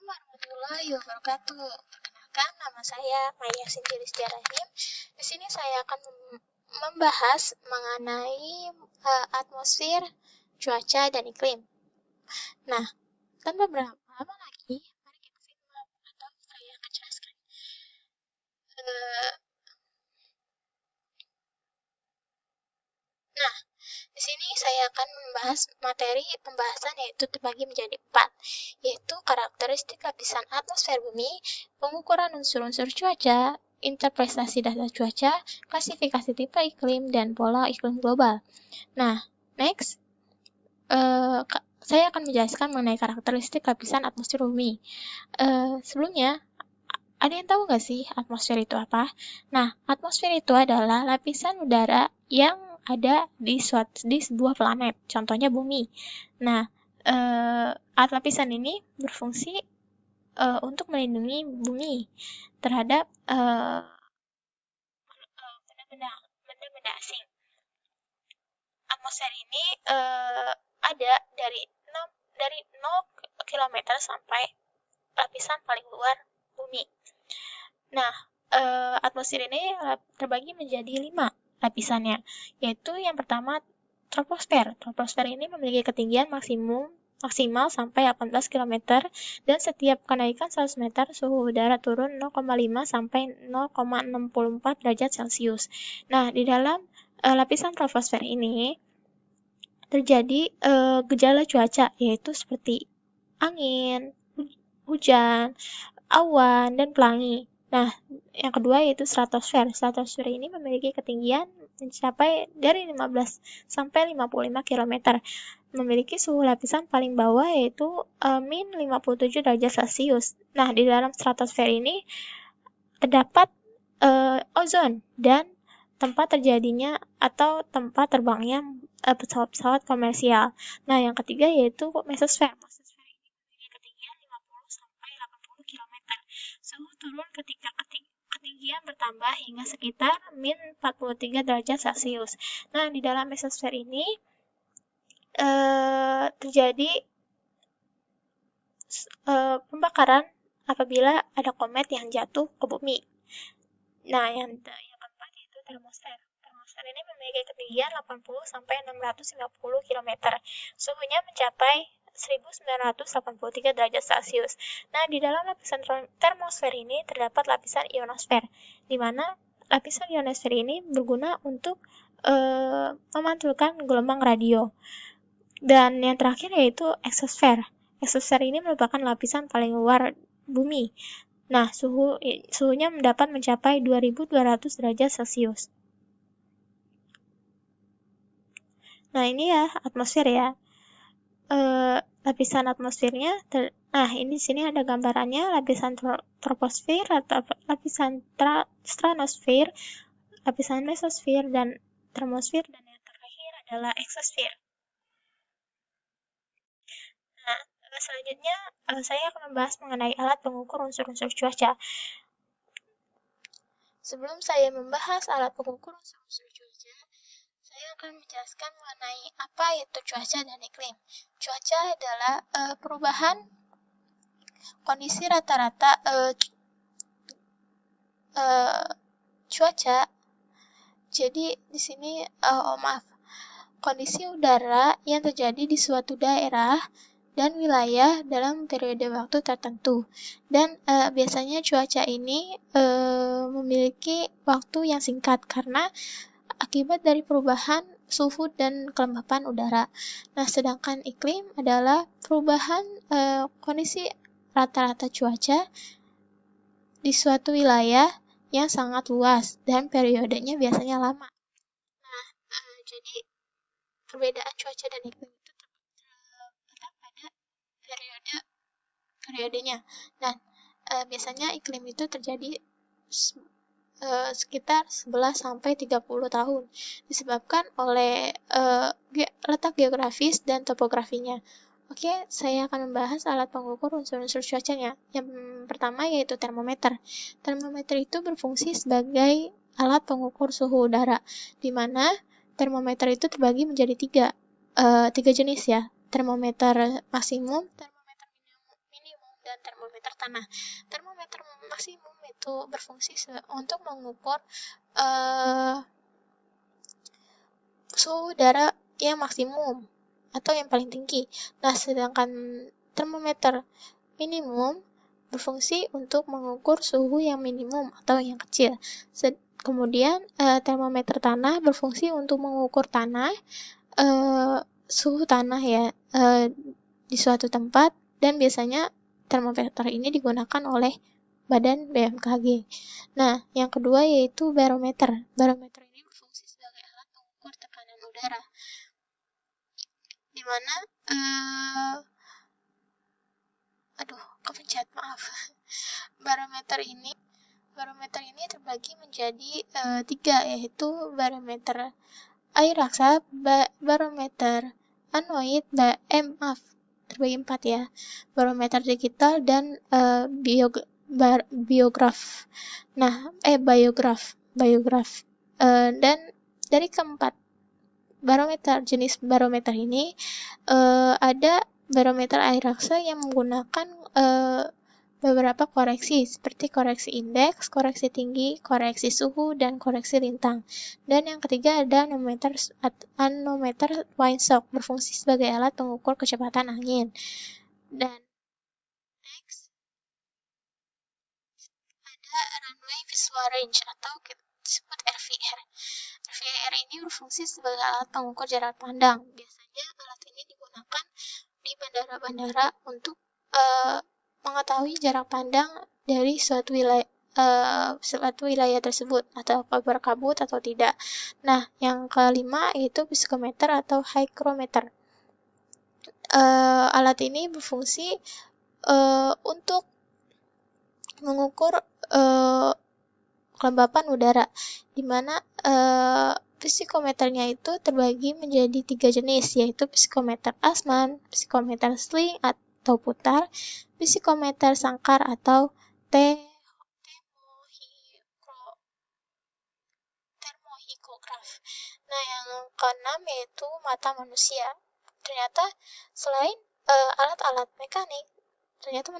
warahmatullahi wabarakatuh. Perkenalkan, nama saya Maya Sintilistia Rahim. Di sini saya akan membahas mengenai atmosfer, cuaca, dan iklim. Nah, tanpa berlama-lama lagi, mari kita simak atau saya akan jelaskan. Nah, di sini saya akan membahas materi pembahasan yaitu terbagi menjadi 4, yaitu karakteristik lapisan atmosfer bumi, pengukuran unsur-unsur cuaca, interpretasi data cuaca, klasifikasi tipe iklim, dan pola iklim global. Nah, next, saya akan menjelaskan mengenai karakteristik lapisan atmosfer bumi. Sebelumnya, ada yang tahu nggak sih atmosfer itu apa? Nah, atmosfer itu adalah lapisan udara yang ada di sebuah planet, contohnya bumi. Nah, lapisan ini berfungsi untuk melindungi bumi terhadap benda-benda asing. Atmosfer ini ada dari 0 km sampai lapisan paling luar bumi. Nah, atmosfer ini terbagi menjadi 5 lapisannya, yaitu yang pertama troposfer. Troposfer ini memiliki ketinggian maksimal sampai 18 km dan setiap kenaikan 100 meter suhu udara turun 0,5 sampai 0,64 derajat Celcius. Nah, di dalam lapisan troposfer ini terjadi gejala cuaca, yaitu seperti angin, hujan, awan, dan pelangi. Nah, yang kedua yaitu stratosfer. Stratosfer ini memiliki ketinggian mencapai dari 15 sampai 55 km. Memiliki suhu lapisan paling bawah yaitu min 57 derajat Celcius. Nah, di dalam stratosfer ini terdapat ozon dan tempat terjadinya atau tempat terbangnya pesawat-pesawat komersial. Nah, yang ketiga yaitu mesosfer. Mesosfer ini memiliki ketinggian 50 sampai 80 km. Suhu turun ketika ketinggian bertambah hingga sekitar min 43 derajat Celcius. Nah, di dalam mesosfer ini terjadi pembakaran apabila ada komet yang jatuh ke bumi. Nah, yang keempat yaitu termosfer. Termosfer ini memiliki ketinggian 80 sampai 650 km. Suhunya mencapai 1983 derajat Celcius. Nah, di dalam lapisan termosfer ini terdapat lapisan ionosfer, di mana lapisan ionosfer ini berguna untuk memantulkan gelombang radio. Dan yang terakhir yaitu eksosfer. Eksosfer ini merupakan lapisan paling luar bumi. Nah, suhunya dapat mencapai 2200 derajat Celcius. Nah, ini ya atmosfer ya. Lapisan atmosfernya, ini di sini ada gambarannya, lapisan troposfer, lapisan stranosfer, lapisan mesosfer, dan termosfer, dan yang terakhir adalah eksosfer. Nah, selanjutnya saya akan membahas mengenai alat pengukur unsur-unsur cuaca. Sebelum saya membahas alat pengukur unsur-unsur cuaca, saya akan menjelaskan mengenai apa itu cuaca dan iklim. Cuaca adalah perubahan kondisi rata-rata cuaca. Jadi di sini kondisi udara yang terjadi di suatu daerah dan wilayah dalam periode waktu tertentu. Dan biasanya cuaca ini memiliki waktu yang singkat karena akibat dari perubahan suhu dan kelembapan udara. Nah, sedangkan iklim adalah perubahan kondisi rata-rata cuaca di suatu wilayah yang sangat luas dan periodenya biasanya lama. Nah, jadi perbedaan cuaca dan iklim itu terletak pada periodenya. Dan biasanya iklim itu terjadi sekitar 11 sampai 30 tahun disebabkan oleh letak geografis dan topografinya. Oke, saya akan membahas alat pengukur unsur-unsur cuacanya. Yang pertama yaitu termometer. Termometer itu berfungsi sebagai alat pengukur suhu udara, di mana termometer itu terbagi menjadi tiga jenis ya. Termometer maksimum, termometer minimum, dan termometer tanah. Termometer maksimum itu berfungsi untuk mengukur suhu udara yang maksimum atau yang paling tinggi. Nah, sedangkan termometer minimum berfungsi untuk mengukur suhu yang minimum atau yang kecil. Kemudian termometer tanah berfungsi untuk mengukur tanah, suhu tanah ya di suatu tempat, dan biasanya termometer ini digunakan oleh Badan BMKG. Nah, yang kedua yaitu barometer. Barometer ini berfungsi sebagai alat mengukur tekanan udara, di mana kepencet, maaf. Barometer ini terbagi menjadi 3, yaitu barometer air raksa, barometer anoid, terbagi 4 ya, barometer digital, dan biograf. Dan dari keempat jenis barometer ini ada barometer air raksa yang menggunakan beberapa koreksi seperti koreksi indeks, koreksi tinggi, koreksi suhu, dan koreksi lintang. Dan yang ketiga ada anemometer windsock, berfungsi sebagai alat mengukur kecepatan angin. Dan next ada runway visual range atau disebut RVR. RVR ini berfungsi sebagai alat pengukur jarak pandang. Biasanya alat ini digunakan di bandara-bandara untuk mengetahui jarak pandang dari suatu wilayah tersebut, atau berkabut atau tidak. Nah, yang kelima yaitu psikometer atau hygrometer. Alat ini berfungsi untuk mengukur kelembapan udara, di mana psikometernya itu terbagi menjadi 3 jenis, yaitu psikometer Assmann, psikometer sling atau putar, psikometer sangkar atau termohikograf. Nah, yang keenam yaitu mata manusia. Ternyata selain alat-alat mekanik, ternyata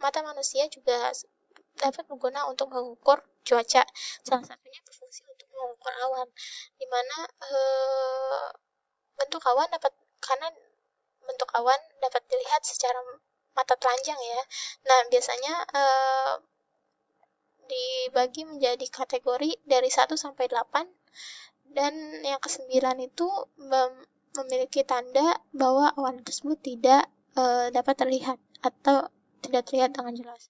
mata manusia juga dapat berguna untuk mengukur cuaca. Salah satunya berfungsi untuk mengukur awan, di mana bentuk awan dapat dilihat secara mata telanjang ya. Nah, biasanya dibagi menjadi kategori dari 1 sampai 8, dan yang ke-9 itu memiliki tanda bahwa awan tersebut tidak dapat terlihat atau tidak terlihat dengan jelas.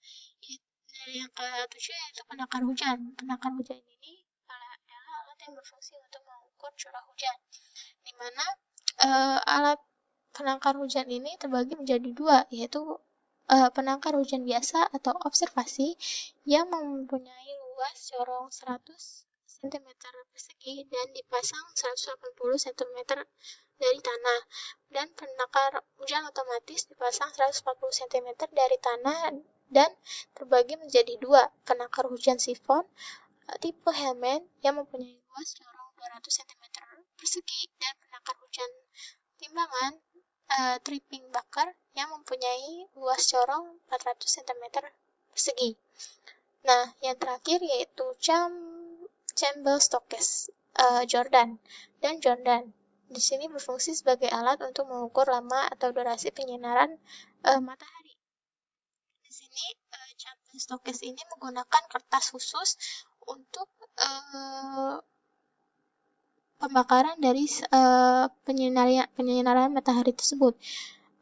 Yang ke-7 yaitu penakar hujan. Penakar hujan ini adalah alat yang berfungsi untuk mengukur curah hujan, di mana alat penangkar hujan ini terbagi menjadi 2, yaitu penangkar hujan biasa atau observasi yang mempunyai luas corong 100 cm persegi dan dipasang 180 cm dari tanah, dan penangkar hujan otomatis dipasang 140 cm dari tanah dan terbagi menjadi 2, penangkar hujan sifon tipe Hellman yang mempunyai luas corong 200 cm persegi dan penangkar hujan timbangan tripping bakar yang mempunyai luas corong 400 cm persegi. Nah, yang terakhir yaitu Campbell Stokes Jordan. Di sini berfungsi sebagai alat untuk mengukur lama atau durasi penyinaran matahari. Di sini Campbell Stokes ini menggunakan kertas khusus untuk pembakaran dari penyinaran matahari tersebut.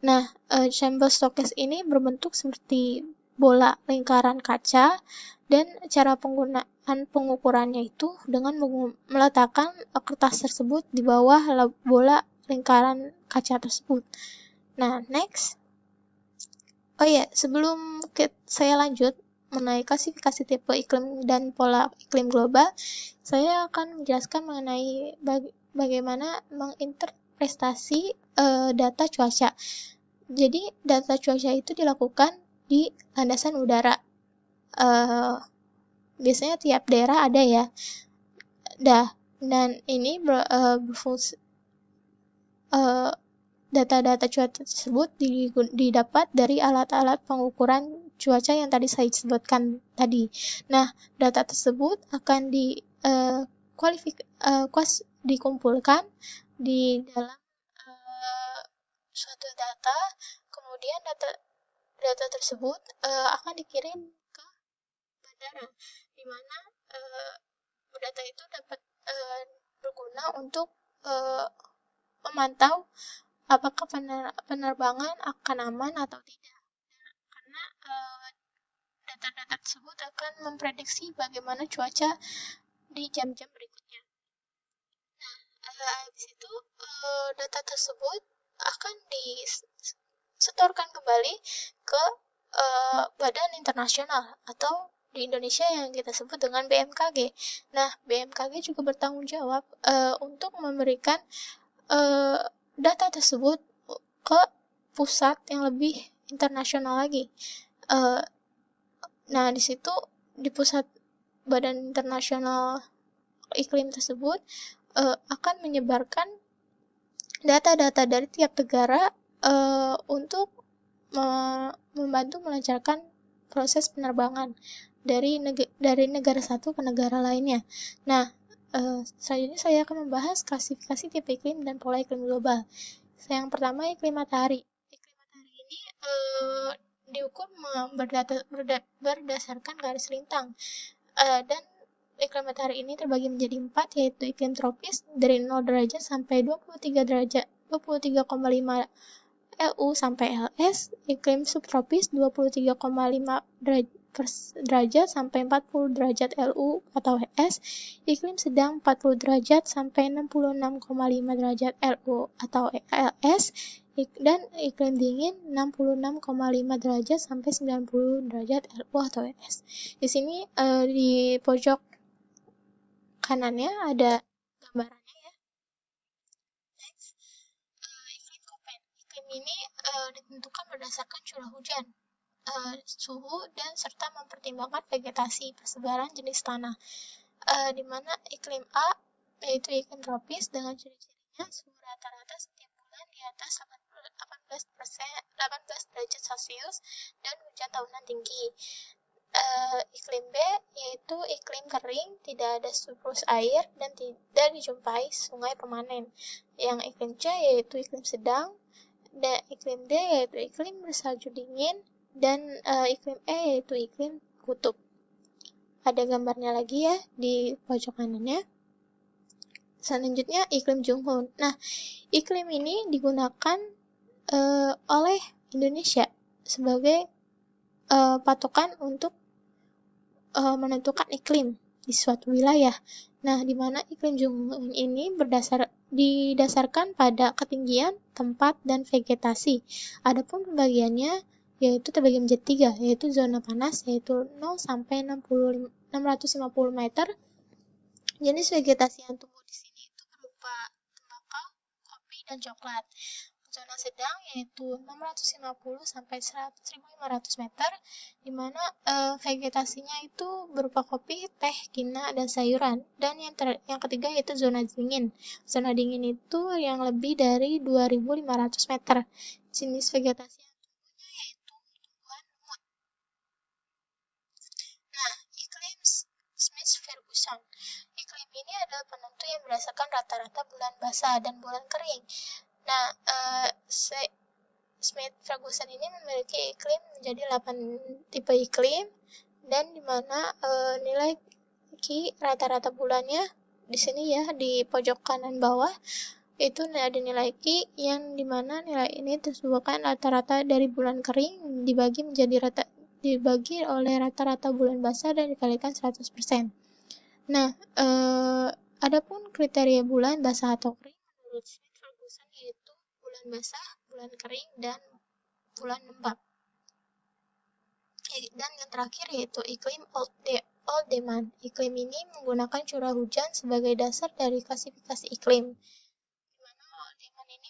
Nah, Campbell Stokes ini berbentuk seperti bola lingkaran kaca, dan cara penggunaan pengukurannya itu dengan meletakkan kertas tersebut di bawah bola lingkaran kaca tersebut. Nah, next. Sebelum saya lanjut mengenai klasifikasi tipe iklim dan pola iklim global, saya akan menjelaskan mengenai bagaimana menginterpretasi data cuaca. Jadi, data cuaca itu dilakukan di landasan udara. Biasanya tiap daerah ada ya. Dan ini berfungsi data-data cuaca tersebut didapat dari alat-alat pengukuran cuaca yang tadi saya sebutkan tadi. Nah, data tersebut akan dikumpulkan di dalam suatu data, kemudian data tersebut akan dikirim ke bandara, di mana data itu dapat berguna untuk memantau apakah penerbangan akan aman atau tidak. Karena data-data tersebut akan memprediksi bagaimana cuaca di jam-jam berikutnya. Nah, habis itu data tersebut akan disetorkan kembali ke badan internasional atau di Indonesia yang kita sebut dengan BMKG. Nah, BMKG juga bertanggung jawab untuk memberikan data tersebut ke pusat yang lebih internasional lagi. Nah, di situ di pusat badan internasional iklim tersebut akan menyebarkan data-data dari tiap negara untuk membantu melancarkan proses penerbangan dari negara satu ke negara lainnya. Nah, selanjutnya saya akan membahas klasifikasi tipe iklim dan pola iklim global. Yang pertama, iklim matahari. Iklim matahari ini diukur berdasarkan garis lintang, dan iklim matahari ini terbagi menjadi 4, yaitu iklim tropis dari 0 derajat sampai 23,5 LU sampai LS, iklim subtropis 23,5 derajat sampai 40 derajat LU atau S, iklim sedang 40 derajat sampai 66,5 derajat LU atau LS, dan iklim dingin 66,5 derajat sampai 90 derajat LU atau S. Di sini di pojok kanannya ada gambarannya ya. Next, iklim Koppen. Iklim ini ditentukan berdasarkan curah hujan, suhu, dan serta mempertimbangkan vegetasi, persebaran jenis tanah. Di mana iklim A yaitu iklim tropis dengan ciri-cirinya suhu rata-rata setiap bulan di atas 18 derajat Celcius dan hujan tahunan tinggi. Iklim B yaitu iklim kering, tidak ada surplus air dan tidak dijumpai sungai permanen. Yang iklim C yaitu iklim sedang, dan iklim D yaitu iklim bersalju dingin, dan iklim E yaitu iklim kutub. Ada gambarnya lagi ya di pojok kanannya. Selanjutnya iklim Junghun. Nah, iklim ini digunakan oleh Indonesia sebagai patokan untuk menentukan iklim di suatu wilayah. Nah, di mana iklim Junghun ini didasarkan pada ketinggian, tempat, dan vegetasi. Adapun pembagiannya yaitu terbagi menjadi 3, yaitu zona panas yaitu 0 sampai 650 meter. Jenis vegetasi yang tumbuh di sini itu berupa tembakau, kopi, dan coklat. Zona sedang yaitu 650 sampai 1.500 meter, di mana vegetasinya itu berupa kopi, teh, kina, dan sayuran. Dan yang ketiga yaitu zona dingin. Zona dingin itu yang lebih dari 2.500 meter. Jenis vegetasi yang tumbuhnya yaitu tumbuhan lumut. Nah, iklim Smith-Ferguson. Iklim ini adalah penentu yang berdasarkan rata-rata bulan basah dan bulan kering. Nah, Smith-Ferguson ini memiliki iklim menjadi 8 tipe iklim, dan di mana nilai rata-rata bulannya di sini ya di pojok kanan bawah itu ada nilai Q yang dimana nilai ini disebutkan rata-rata dari bulan kering dibagi oleh rata-rata bulan basah dan dikalikan 100%. Nah, adapun kriteria bulan basah atau kering menurut Smith-Ferguson yaitu bulan basah, bulan kering, dan bulan lembab. Dan yang terakhir yaitu iklim Old-Demand. Iklim ini menggunakan curah hujan sebagai dasar dari klasifikasi iklim. Di mana Old-Demand ini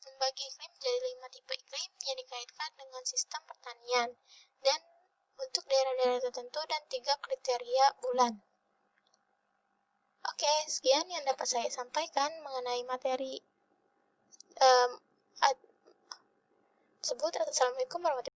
membagi iklim menjadi 5 tipe iklim yang dikaitkan dengan sistem pertanian dan untuk daerah-daerah tertentu dan 3 kriteria bulan. Oke, sekian yang dapat saya sampaikan mengenai materi tersebut. Assalamualaikum warahmatullahi